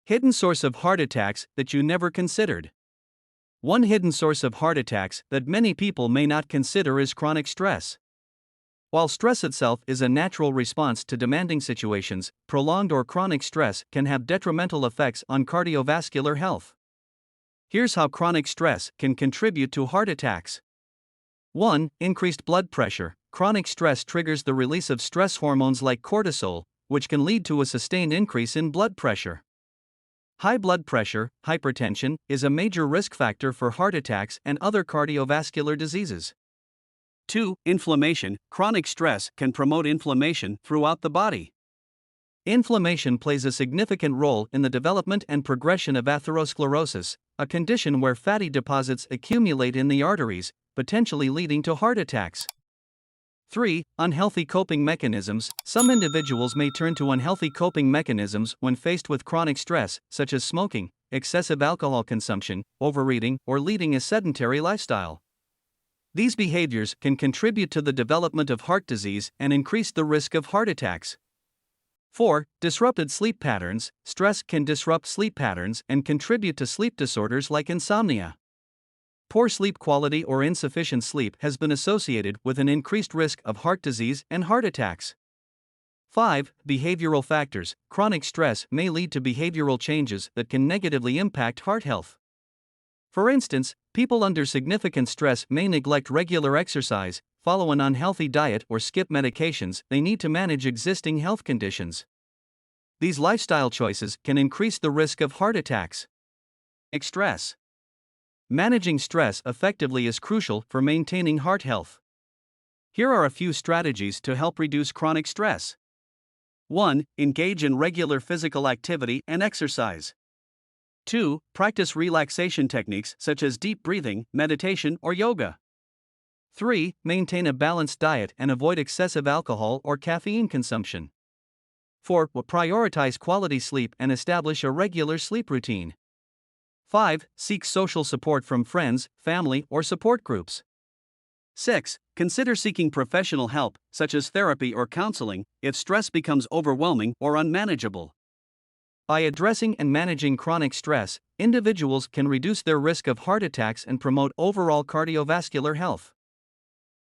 Hidden source of heart attacks that you never considered. One hidden source of heart attacks that many people may not consider is chronic stress. While stress itself is a natural response to demanding situations, prolonged or chronic stress can have detrimental effects on cardiovascular health. Here's how chronic stress can contribute to heart attacks. 1. Increased blood pressure. Chronic stress triggers the release of stress hormones like cortisol, which can lead to a sustained increase in blood pressure. High blood pressure, hypertension, is a major risk factor for heart attacks and other cardiovascular diseases. 2. Inflammation. Chronic stress can promote inflammation throughout the body. Inflammation plays a significant role in the development and progression of atherosclerosis, a condition where fatty deposits accumulate in the arteries, potentially leading to heart attacks. 3. Unhealthy coping mechanisms. Some individuals may turn to unhealthy coping mechanisms when faced with chronic stress, such as smoking, excessive alcohol consumption, overeating, or leading a sedentary lifestyle. These behaviors can contribute to the development of heart disease and increase the risk of heart attacks. 4. Disrupted sleep patterns. Stress can disrupt sleep patterns and contribute to sleep disorders like insomnia. Poor sleep quality or insufficient sleep has been associated with an increased risk of heart disease and heart attacks. 5. Behavioral factors. Chronic stress may lead to behavioral changes that can negatively impact heart health. For instance, people under significant stress may neglect regular exercise, follow an unhealthy diet, or skip medications they need to manage existing health conditions. These lifestyle choices can increase the risk of heart attacks. Stress. Managing stress effectively is crucial for maintaining heart health. Here are a few strategies to help reduce chronic stress. 1. Engage in regular physical activity and exercise. 2. Practice relaxation techniques such as deep breathing, meditation, or yoga. 3. Maintain a balanced diet and avoid excessive alcohol or caffeine consumption. 4. Prioritize quality sleep and establish a regular sleep routine. 5. Seek social support from friends, family, or support groups. 6. Consider seeking professional help, such as therapy or counseling, if stress becomes overwhelming or unmanageable. By addressing and managing chronic stress, individuals can reduce their risk of heart attacks and promote overall cardiovascular health.